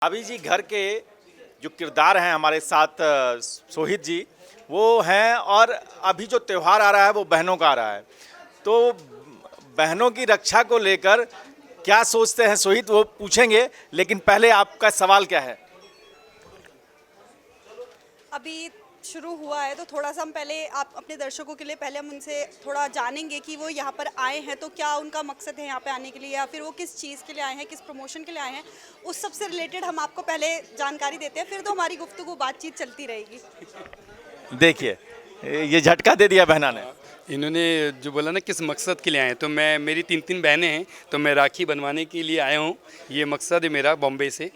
अभी जी घर के जो किरदार हैं हमारे साथ सोहित जी वो हैं। और अभी जो त्यौहार आ रहा है वो बहनों का आ रहा है, तो बहनों की रक्षा को लेकर क्या सोचते हैं सोहित, वो पूछेंगे। लेकिन पहले आपका सवाल क्या है? अभी शुरू हुआ है तो थोड़ा सा हम पहले आप अपने दर्शकों के लिए पहले हम उनसे थोड़ा जानेंगे कि वो यहाँ पर आए हैं तो क्या उनका मकसद है यहाँ पे आने के लिए, या फिर वो किस चीज़ के लिए आए हैं, किस प्रमोशन के लिए आए हैं। उस सब से रिलेटेड हम आपको पहले जानकारी देते हैं, फिर तो हमारी गुफ्तगू बातचीत चलती रहेगी। देखिए, ये झटका दे दिया बहना ने। इन्होंने जो बोला ना किस मकसद के लिए आए हैं, तो मेरी 3 बहनें हैं, तो मैं राखी बनवाने के लिए आया हूँ। ये मकसद है मेरा बॉम्बे से।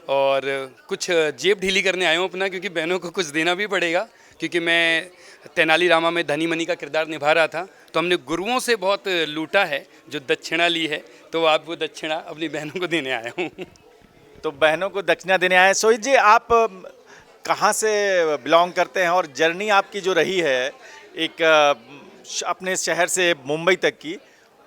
और कुछ जेब ढीली करने आया हूँ अपना, क्योंकि बहनों को कुछ देना भी पड़ेगा। क्योंकि मैं तेनाली रामा में धनी मनी का किरदार निभा रहा था, तो हमने गुरुओं से बहुत लूटा है, जो दक्षिणा ली है, तो आप वो दक्षिणा अपनी बहनों को देने आया हूँ। तो बहनों को दक्षिणा देने आए। सोहित जी, आप कहाँ से बिलोंग करते हैं और जर्नी आपकी जो रही है एक अपने शहर से मुंबई तक की,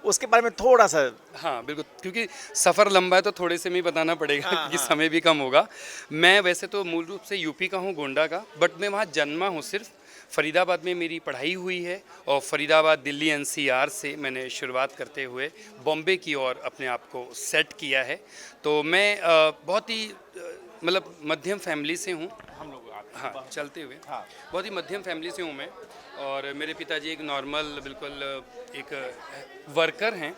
उसके बारे में थोड़ा सा। हाँ बिल्कुल, क्योंकि सफ़र लंबा है तो थोड़े से में ही बताना पड़ेगा, क्योंकि समय भी कम होगा। मैं वैसे तो मूल रूप से यूपी का हूँ, गोंडा का, बट मैं वहाँ जन्मा हूँ। सिर्फ फरीदाबाद में मेरी पढ़ाई हुई है, और फरीदाबाद दिल्ली एनसीआर से मैंने शुरुआत करते हुए बॉम्बे की ओर अपने आप को सेट किया है। तो मैं बहुत ही मतलब मध्यम फैमिली से हूँ। हम लोग हाँ चलते हुए बहुत ही मध्यम फैमिली से हूँ मैं। और मेरे पिताजी एक नॉर्मल बिल्कुल एक वर्कर हैं,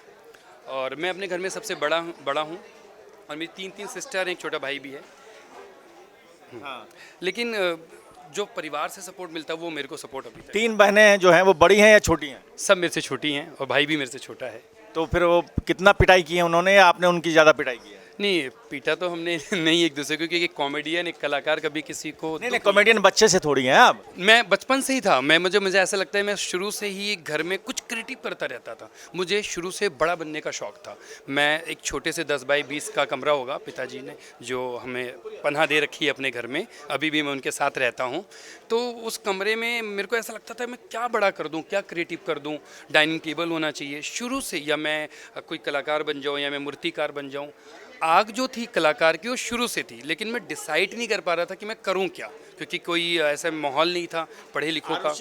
और मैं अपने घर में सबसे बड़ा हूँ। और मेरी 3 सिस्टर हैं, एक छोटा भाई भी है। लेकिन जो परिवार से सपोर्ट मिलता है वो मेरे को सपोर्ट अभी तक। 3 बहनें जो हैं वो बड़ी हैं या छोटी हैं? सब मेरे से छोटी हैं, और भाई भी मेरे से छोटा है। तो फिर वो कितना पिटाई की है उन्होंने, या आपने उनकी ज़्यादा पिटाई की है? नहीं, पीटा तो हमने नहीं एक दूसरे को, क्योंकि एक कॉमेडियन, एक कलाकार कभी किसी को नहीं, कॉमेडियन बच्चे से थोड़ी हैं आप। मैं बचपन से ही था। मुझे ऐसा लगता है, मैं शुरू से ही घर में कुछ क्रिएटिव करता रहता था। मुझे शुरू से बड़ा बनने का शौक था। मैं एक छोटे से 10 बाई 20 का कमरा होगा, पिताजी ने जो हमें पनाह दे रखी है अपने घर में, अभी भी मैं उनके साथ रहता हूँ। तो उस कमरे में मेरे को ऐसा लगता था मैं क्या बड़ा कर दूँ, क्या क्रिएटिव कर दूँ। डाइनिंग टेबल होना चाहिए शुरू से, या मैं कोई कलाकार बन जाऊँ, या मैं मूर्तिकार बन जाऊँ। आग जो थी कलाकार की वो शुरू से थी, लेकिन मैं डिसाइड नहीं कर पा रहा था कि मैं करूं क्या, क्योंकि कोई ऐसा माहौल नहीं था पढ़े लिखों का।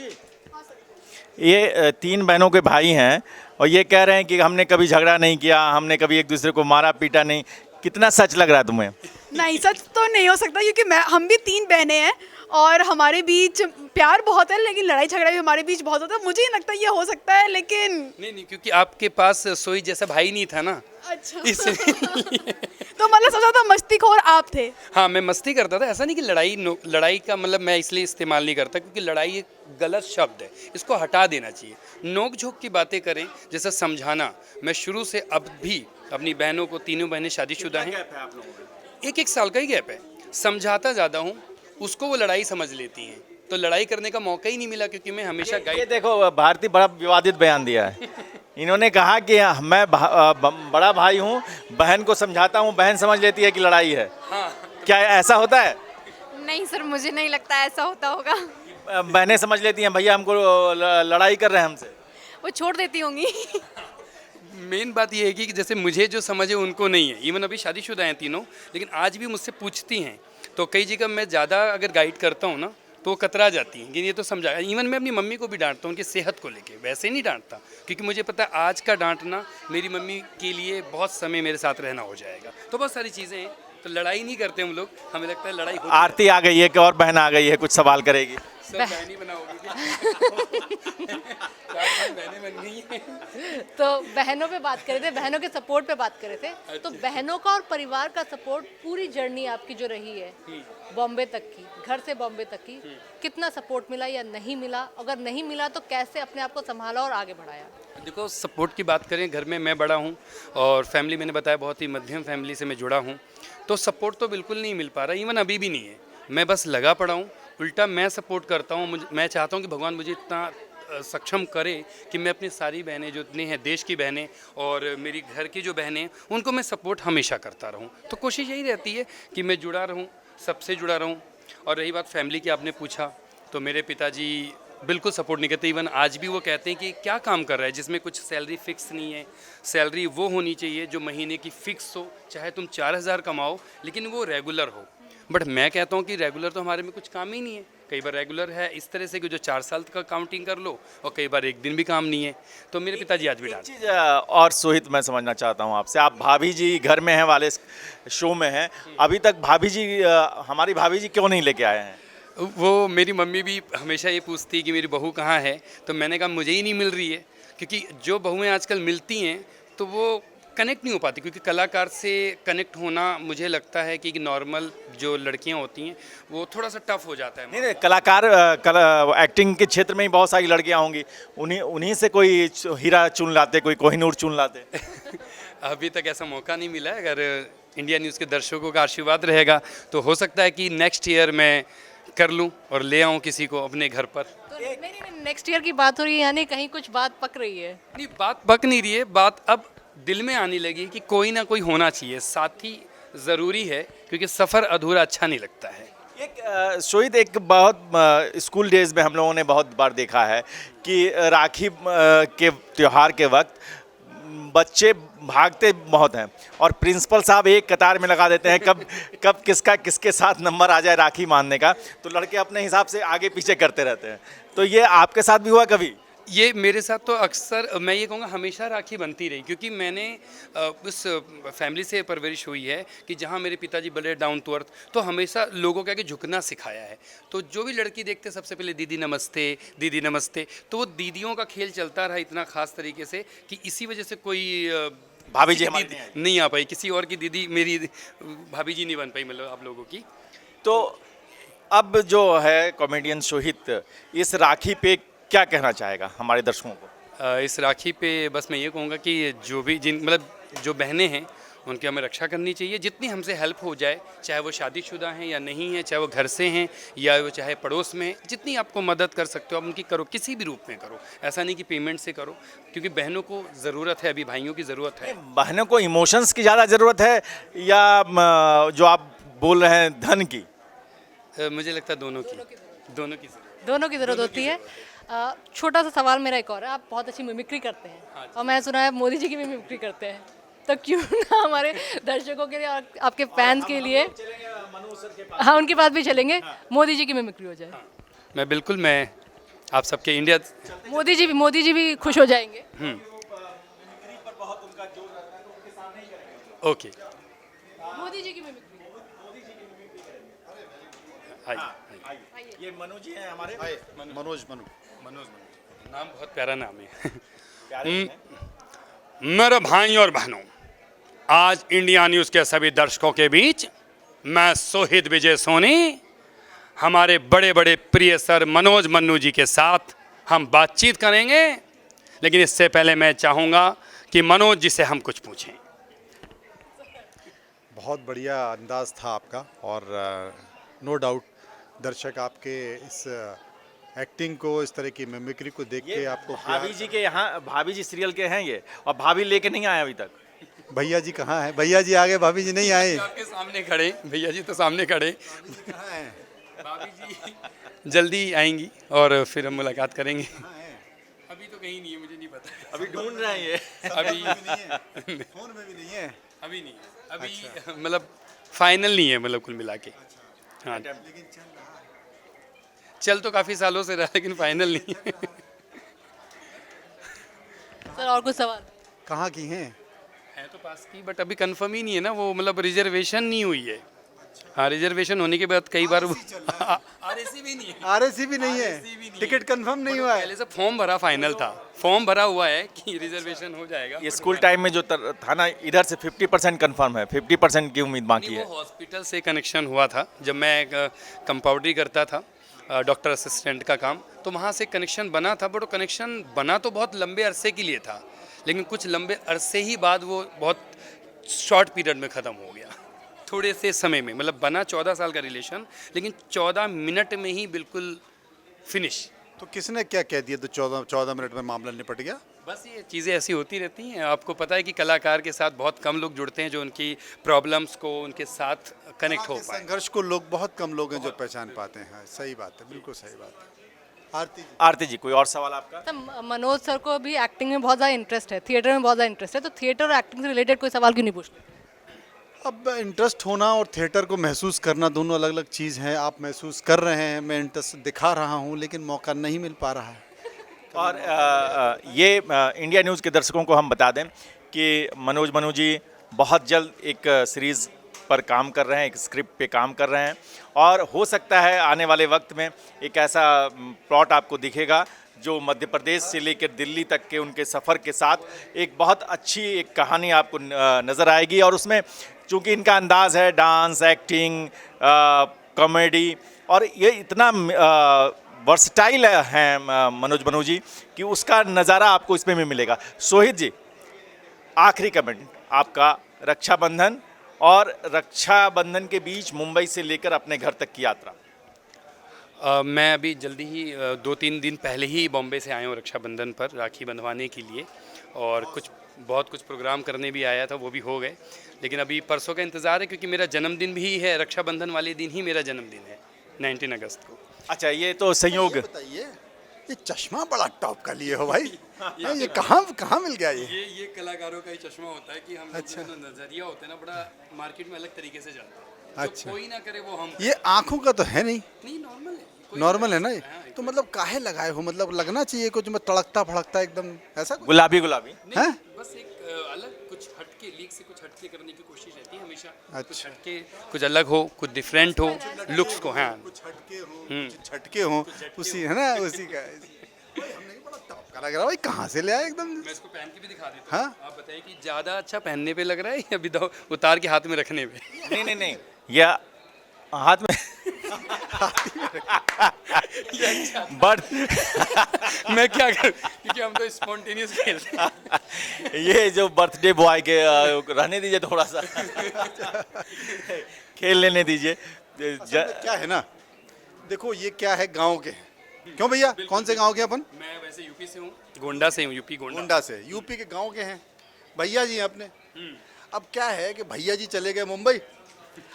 ये 3 बहनों के भाई हैं और ये कह रहे हैं कि हमने कभी झगड़ा नहीं किया, हमने कभी एक दूसरे को मारा पीटा नहीं। कितना सच लग रहा है तुम्हें? नहीं, सच तो नहीं हो सकता, क्योंकि हम भी 3 बहनें हैं और हमारे बीच प्यार बहुत है, लेकिन लड़ाई झगड़ा भी हमारे बीच बहुत होता है। मुझे नहीं लगता ये हो सकता है, लेकिन नहीं, क्योंकि आपके पास सोई जैसा भाई नहीं था ना। अच्छा इसलिए तो मतलब सोचा था मस्तीखोर आप थे। हाँ, मैं मस्ती करता था। ऐसा नहीं कि लड़ाई का मतलब मैं इसलिए इस्तेमाल नहीं करता, क्योंकि लड़ाई एक गलत शब्द है, इसको हटा देना चाहिए। नोक झोंक की बातें करें, जैसा समझाना। मैं शुरू से अब भी अपनी बहनों को, 3 बहनें शादीशुदा हैं, 1 साल का ही गैप है, समझाता ज़्यादा हूँ, उसको वो लड़ाई समझ लेती हैं। तो लड़ाई करने का मौका ही नहीं मिला, क्योंकि मैं हमेशा ये देखो, भारती बड़ा विवादित बयान दिया है। इन्होंने कहा कि मैं बड़ा भाई हूँ, बहन को समझाता हूँ, बहन समझ लेती है कि लड़ाई है। हाँ। क्या ऐसा होता है? नहीं सर, मुझे नहीं लगता ऐसा होता होगा। बहनें समझ लेती हैं भैया हमको लड़ाई कर रहे हैं हमसे? वो छोड़ देती होंगी। मेन बात ये है कि जैसे मुझे जो समझे उनको नहीं है। इवन अभी शादीशुदा हैं तीनों, लेकिन आज भी मुझसे पूछती हैं। तो कई जगह मैं ज़्यादा अगर गाइड करता हूँ ना, तो वो कतरा जाती हैं कि ये तो समझा। इवन मैं अपनी मम्मी को भी डांटता हूँ उनकी सेहत को लेके, वैसे नहीं डांटता, क्योंकि मुझे पता है आज का डांटना मेरी मम्मी के लिए बहुत समय मेरे साथ रहना हो जाएगा। तो बहुत सारी चीज़ें हैं, तो लड़ाई नहीं करते हम लोग। हमें लगता है लड़ाई आरती आ गई है कि और बहन आ गई है, कुछ सवाल करेगी। सब बहनी बनाओगी क्या? 4 बहनें बन गई हैं। तो बहनों पे बात कर रहे थे, बहनों के सपोर्ट पे बात कर रहे थे। तो बहनों का और परिवार का सपोर्ट, पूरी जर्नी आपकी जो रही है बॉम्बे तक की, घर से बॉम्बे तक की, कितना सपोर्ट मिला या नहीं मिला? अगर नहीं मिला तो कैसे अपने आप को संभाला और आगे बढ़ाया? देखो, सपोर्ट की बात करें, घर में मैं बड़ा हूँ, और फैमिली मैंने बताया बहुत ही मध्यम फैमिली से मैं जुड़ा हूँ। तो सपोर्ट तो बिल्कुल नहीं मिल पा रहा, इवन अभी भी नहीं है। मैं बस लगा पड़ा हूँ, उल्टा मैं सपोर्ट करता हूँ। मैं चाहता हूँ कि भगवान मुझे इतना सक्षम करे कि मैं अपनी सारी बहनें जो इतनी हैं, देश की बहनें और मेरी घर की जो बहनें, उनको मैं सपोर्ट हमेशा करता रहूँ। तो कोशिश यही रहती है कि मैं जुड़ा रहूँ, सबसे जुड़ा रहूँ। और रही बात फैमिली की, आपने पूछा, तो मेरे पिताजी बिल्कुल सपोर्ट नहीं करते। इवन आज भी वो कहते हैं कि क्या काम कर रहा है जिसमें कुछ सैलरी फिक्स नहीं है। सैलरी वो होनी चाहिए जो महीने की फिक्स हो, चाहे तुम 4,000 कमाओ लेकिन वो रेगुलर हो। बट मैं कहता हूँ कि रेगुलर तो हमारे में कुछ काम ही नहीं है। कई बार रेगुलर है इस तरह से कि जो 4 साल का काउंटिंग कर लो और कई बार एक दिन भी काम नहीं है। तो मेरे पिताजी आज भी एक डांटते चीज़ और सोहित मैं समझना चाहता हूँ आपसे, आप भाभी जी घर में हैं वाले शो में हैं, अभी तक भाभी जी हमारी भाभी जी क्यों नहीं लेके आए हैं? हैं। वो मेरी मम्मी भी हमेशा ये पूछती है कि मेरी बहू कहाँ है, तो मैंने कहा मुझे ही नहीं मिल रही है, क्योंकि जो बहुएं आजकल मिलती हैं तो वो कनेक्ट नहीं हो पाती। क्योंकि कलाकार से कनेक्ट होना मुझे लगता है कि नॉर्मल जो लड़कियां होती हैं वो थोड़ा सा टफ हो जाता है। नहीं नहीं, कलाकार एक्टिंग के क्षेत्र में ही बहुत सारी लड़कियां होंगी, उन्हीं उन्हीं से कोई हीरा चुन लाते, कोई कोहिनूर चुन लाते। अभी तक ऐसा मौका नहीं मिला है। अगर इंडिया न्यूज़ के दर्शकों का आशीर्वाद रहेगा तो हो सकता है कि नेक्स्ट ईयर मैं कर लूं और ले आऊं किसी को अपने घर पर। तो नहीं, नेक्स्ट ईयर की बात हो रही है, यानी कहीं कुछ बात पक रही है। नहीं, बात पक नहीं रही है, बात अब दिल में आने लगी कि कोई ना कोई होना चाहिए, साथी ज़रूरी है, क्योंकि सफ़र अधूरा अच्छा नहीं लगता है। एक शोहिद, एक बहुत स्कूल डेज में हम लोगों ने बहुत बार देखा है कि राखी के त्यौहार के वक्त बच्चे भागते बहुत हैं और प्रिंसिपल साहब एक कतार में लगा देते हैं कब कब किसका किसके साथ नंबर आ जाए राखी बांधने का, तो लड़के अपने हिसाब से आगे पीछे करते रहते हैं। तो ये आपके साथ भी हुआ कभी? ये मेरे साथ तो अक्सर, मैं ये कहूँगा हमेशा राखी बनती रही, क्योंकि मैंने उस फैमिली से परवरिश हुई है कि जहाँ मेरे पिताजी बड़े डाउन टू अर्थ, तो हमेशा लोगों के आगे झुकना सिखाया है। तो जो भी लड़की देखते सबसे पहले दीदी नमस्ते, दीदी नमस्ते। तो वो दीदियों का खेल चलता रहा इतना ख़ास तरीके से कि इसी वजह से कोई भाभी जी किसी हमारी दीदी नहीं आ पाई, किसी और की दीदी मेरी भाभी जी नहीं बन पाई, मतलब आप लोगों की। तो अब जो है कॉमेडियन शोहित इस राखी पे क्या कहना चाहेगा हमारे दर्शकों को? इस राखी पे बस मैं ये कहूँगा कि जो भी मतलब जो बहनें हैं उनकी हमें रक्षा करनी चाहिए, जितनी हमसे हेल्प हो जाए, चाहे वो शादीशुदा हैं या नहीं हैं, चाहे वो घर से हैं या वो चाहे पड़ोस में हैं, जितनी आपको मदद कर सकते हो आप उनकी करो, किसी भी रूप में करो। ऐसा नहीं कि पेमेंट से करो, क्योंकि बहनों को ज़रूरत है, अभी भाइयों की ज़रूरत है। बहनों को इमोशंस की ज़्यादा ज़रूरत है या जो आप बोल रहे हैं धन की? मुझे लगता है दोनों की ज़रूरत। दोनों की ज़रूरत होती है। छोटा सा सवाल मेरा एक और है, आप बहुत अच्छी मिमिक्री करते हैं और मैं सुना है मोदी जी की भी मिमिक्री करते हैं, तो क्यों ना हमारे दर्शकों के लिए और आपके फैंस के लिए, हाँ उनके पास भी चलेंगे, मोदी जी की मिमिक्री हो जाए। मैं बिल्कुल, मैं आप सबके इंडिया, मोदी जी भी खुश हो जाएंगे। ओके, मोदी जी की मिमिक्री। आइए। ये मनु जी हैं हमारे, मनोज नाम बहुत प्यारा नाम है। प्यारे हैं। मेरे भाई और बहनों, आज इंडिया न्यूज़ के सभी दर्शकों के बीच मैं सोहित विजय सोनी हमारे बड़े बड़े प्रिय सर मनोज मन्नू जी के साथ हम बातचीत करेंगे, लेकिन इससे पहले मैं चाहूँगा कि मनोज जी से हम कुछ पूछें। बहुत बढ़िया अंदाज था आपका और नो डाउट दर्शक आपके इस एक्टिंग को, इस तरह की मिमिक्री को देख के आपको भाभी जी के यहाँ, भाभी जी सीरियल के हैं ये, और भाभी लेके नहीं आए अभी तक। भैया जी कहाँ हैं? भैया जी आ गए, भाभी जी नहीं आए। आपके सामने खड़े, भैया जी तो सामने खड़े। कहाँ हैं? भाभी जी जल्दी आएंगी और फिर हम मुलाकात करेंगे। अभी तो कहीं नहीं है, मुझे नहीं पता। अभी ढूंढ रहे हैं ये। अभी फोन में भी नहीं है। अभी नहीं, अभी मतलब फाइनल नहीं है, मतलब कुल मिला के। हाँ, लेकिन चल रहा है। चल तो काफ़ी सालों से रहा, लेकिन फाइनल नहीं है। सर और कुछ सवाल? कहाँ की हैं? है तो पास की, बट अभी कंफर्म ही नहीं है ना, वो मतलब रिजर्वेशन नहीं हुई है। हाँ, रिजर्वेशन होने के बाद कई बार आरएसी भी नहीं है। आरएसी भी नहीं है, RSC भी नहीं है। टिकट कंफर्म नहीं हुआ है। पहले से फॉर्म भरा, फाइनल था, फॉर्म भरा हुआ है कि रिजर्वेशन हो जाएगा। ये स्कूल टाइम में जो था ना, इधर से 50% कंफर्म है, 50% की उम्मीद बाकी नहीं, है। वो हॉस्पिटल से कनेक्शन हुआ था जब मैं कंपाउंडरी करता था, डॉक्टर असिस्टेंट का काम, तो वहाँ से कनेक्शन बना था। बट वो कनेक्शन बना तो बहुत लंबे अरसे के लिए था, लेकिन कुछ लंबे अरसे ही बाद वो बहुत शॉर्ट पीरियड में ख़त्म हो गया, थोड़े से समय में। मतलब बना 14 साल का रिलेशन, लेकिन 14 मिनट में ही बिल्कुल फिनिश। तो किसने क्या कह दिया तो 14 मिनट में मामला निपट गया? बस ये चीज़ें ऐसी होती रहती हैं। आपको पता है कि कलाकार के साथ बहुत कम लोग जुड़ते हैं जो उनकी प्रॉब्लम्स को उनके साथ कनेक्ट हो इस पाए। संघर्ष को बहुत कम लोग हैं जो पहचान पाते हैं। सही बात है, बिल्कुल सही बात है। आरती जी, कोई और सवाल आपका? तो मनोज सर को भी एक्टिंग में बहुत ज़्यादा इंटरेस्ट है, थिएटर में बहुत ज़्यादा इंटरेस्ट है, तो थिएटर और एक्टिंग से रिलेटेड कोई सवाल क्यों नहीं पूछते? अब इंटरेस्ट होना और थिएटर को महसूस करना दोनों अलग अलग चीज़ हैं। आप महसूस कर रहे हैं, मैं इंटरेस्ट दिखा रहा हूँ, लेकिन मौका नहीं मिल पा रहा है। और ये इंडिया न्यूज़ के दर्शकों को हम बता दें कि मनोज मनु जी बहुत जल्द एक सीरीज़ पर काम कर रहे हैं, एक स्क्रिप्ट पे काम कर रहे हैं, और हो सकता है आने वाले वक्त में एक ऐसा प्लॉट आपको दिखेगा जो मध्य प्रदेश से लेकर दिल्ली तक के उनके सफ़र के साथ एक बहुत अच्छी एक कहानी आपको नज़र आएगी। और उसमें चूँकि इनका अंदाज़ है डांस, एक्टिंग, कॉमेडी, और ये इतना वर्सटाइल हैं मनोज मनु जी कि उसका नज़ारा आपको इसमें भी मिलेगा। सोहित जी, आखिरी कमेंट आपका, रक्षाबंधन और रक्षाबंधन के बीच मुंबई से लेकर अपने घर तक की यात्रा। मैं अभी जल्दी ही 2-3 दिन पहले ही बॉम्बे से आया हूँ रक्षाबंधन पर राखी बंधवाने के लिए, और बहुत कुछ प्रोग्राम करने भी आया था, वो भी हो गए, लेकिन अभी परसों का इंतज़ार है क्योंकि मेरा जन्मदिन भी है, रक्षाबंधन वाले दिन ही मेरा जन्मदिन है, 19 अगस्त को। अच्छा, ये तो संयोग। बताइए, ये चश्मा बड़ा टॉप का लिए हो भाई। ये कहाँ मिल गया ये कलाकारों का ही चश्मा होता है कि हम अच्छा नजरिया होता है ना, बड़ा मार्केट में अलग तरीके से जाता है। अच्छा, कोई ना करे वो हम। ये आंखों का तो है नहीं नॉर्मल है, नॉर्मल है ना ये? तो मतलब काहे लगाए हो? मतलब लगना चाहिए कुछ में तड़कता फड़कता एकदम ऐसा कुछ? गुलाबी गुलाबी हैं? बस एक अलग कुछ हटके, लीक से कुछ हटके करने की कोशिश रहती है हमेशा। अच्छा। कुछ हटके, कुछ अलग हो, कुछ डिफरेंट हो लुक्स को। हाँ, कुछ हटके हो, कुछ छटके हो, उसी है ना, उसी का। हमने बड़ा टॉप का लग रहा है भाई, कहाँ से ले आए एकदम? मैं इसको पहन के भी दिखा देता हूँ। हाँ? आप बताइए कि ज़्यादा अच्छा पहनने पे लग रहा है या अभी उतार के हाथ में रखने पे? नहीं, या हाथ में बट मैं क्या करूँ, क्योंकि हम तो स्पॉन्टेनियस खेलते हैं। ये जो बर्थडे बॉय के रहने दीजिए, थोड़ा सा खेल लेने दीजिए। क्या है ना, देखो ये क्या है, गांव के हैं। क्यों भैया, कौन से गांव के अपन? मैं वैसे यूपी से हूँ, गोंडा से हूँ, यूपी गोंडा से, यूपी के गांव के हैं भैया जी अपने। अब क्या है कि भैया जी चले गए मुंबई।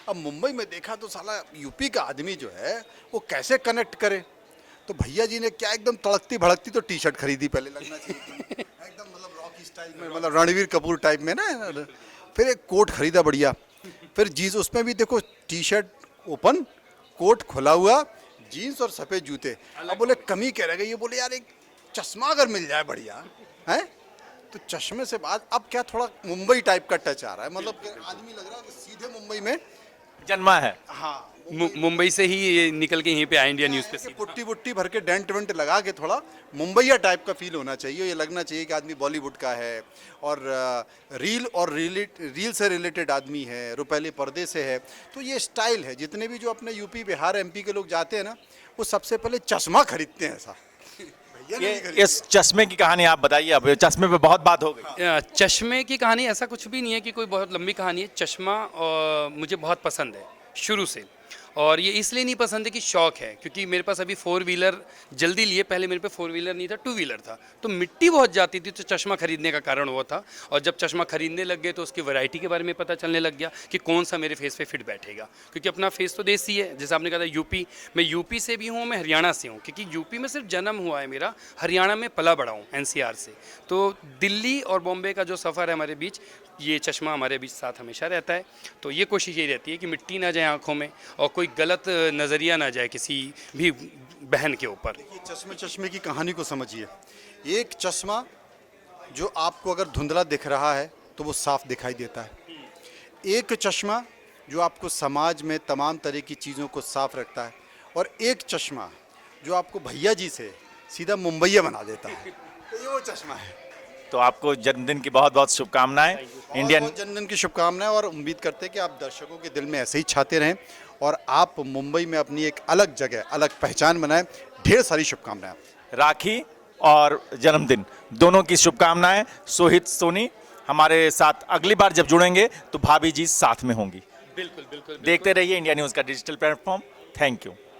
अब मुंबई में देखा तो साला यूपी का आदमी जो है वो कैसे कनेक्ट करे, तो भैया जी ने क्या एकदम तड़कती भड़कती तो टी शर्ट खरीदी, पहले लगना चाहिए एकदम मतलब रॉकी स्टाइल में, मतलब रणवीर कपूर टाइप में ना। फिर एक कोट खरीदा बढ़िया, फिर जीन्स, उसमें भी देखो टी शर्ट ओपन, कोट खुला हुआ, जीन्स और सफ़ेद जूते। अब बोले कमी कह रहे, ये बोले यार एक चश्मा अगर मिल जाए बढ़िया है, तो चश्मे से बाद अब क्या थोड़ा मुंबई टाइप का टच आ रहा है, मतलब आदमी लग रहा है कि सीधे मुंबई में जन्मा है। हाँ, मुंबई से ही ये निकल के यहीं पे आया इंडिया न्यूज़ पे। पुट्टी वुट्टी भर के डेंट वेंट लगा के थोड़ा मुंबईया टाइप का फील होना चाहिए। ये लगना चाहिए कि आदमी बॉलीवुड का है और रील से रिलेटेड आदमी है, रुपैले पर्दे से है, तो ये स्टाइल है। जितने भी जो अपने यूपी बिहार एमपी के लोग जाते हैं ना, वो सबसे पहले चश्मा खरीदते हैं ऐसा। इस चश्मे की कहानी आप बताइए, अब चश्मे पे बहुत बात हो गई। चश्मे की कहानी ऐसा कुछ भी नहीं है कि कोई बहुत लंबी कहानी है। चश्मा मुझे बहुत पसंद है शुरू से, और ये इसलिए नहीं पसंद है कि शौक है, क्योंकि मेरे पास अभी 4 व्हीलर जल्दी लिए, पहले मेरे पे 4 व्हीलर नहीं था, 2 व्हीलर था, तो मिट्टी बहुत जाती थी, तो चश्मा खरीदने का कारण वो था। और जब चश्मा खरीदने लग गए तो उसकी वैरायटी के बारे में पता चलने लग गया कि कौन सा मेरे फेस पे फिट बैठेगा, क्योंकि अपना फेस तो देसी है। जैसे आपने कहा था यूपी, मैं यूपी से भी हूँ, मैं हरियाणा से हूँ, क्योंकि यूपी में सिर्फ जन्म हुआ है मेरा, हरियाणा में पला बड़ा हूँ NCR से। तो दिल्ली और बॉम्बे का जो सफ़र है हमारे बीच, ये चश्मा हमारे बीच साथ हमेशा रहता है। तो ये कोशिश यही रहती है कि मिट्टी ना जाए आँखों में और कोई गलत नज़रिया ना जाए किसी भी बहन के ऊपर। चश्मे की कहानी को समझिए। एक चश्मा जो आपको अगर धुंधला दिख रहा है तो वो साफ दिखाई देता है। एक चश्मा जो आपको समाज में तमाम तरह की चीज़ों को साफ रखता है, और एक चश्मा जो आपको भैया जी से सीधा मुंबईया बना देता है, तो ये वो चश्मा है। तो आपको जन्मदिन की बहुत बहुत शुभकामनाएं। इंडियन जन्मदिन की शुभकामनाएं, और उम्मीद करते हैं कि आप दर्शकों के दिल में ऐसे ही छाते रहें और आप मुंबई में अपनी एक अलग जगह, अलग पहचान बनाएं। ढेर सारी शुभकामनाएं। राखी और जन्मदिन दोनों की शुभकामनाएं। सोहित सोनी हमारे साथ अगली बार जब जुड़ेंगे तो भाभी जी साथ में होंगी। बिल्कुल बिल्कुल। देखते रहिए इंडिया न्यूज़ का डिजिटल प्लेटफॉर्म। Thank you.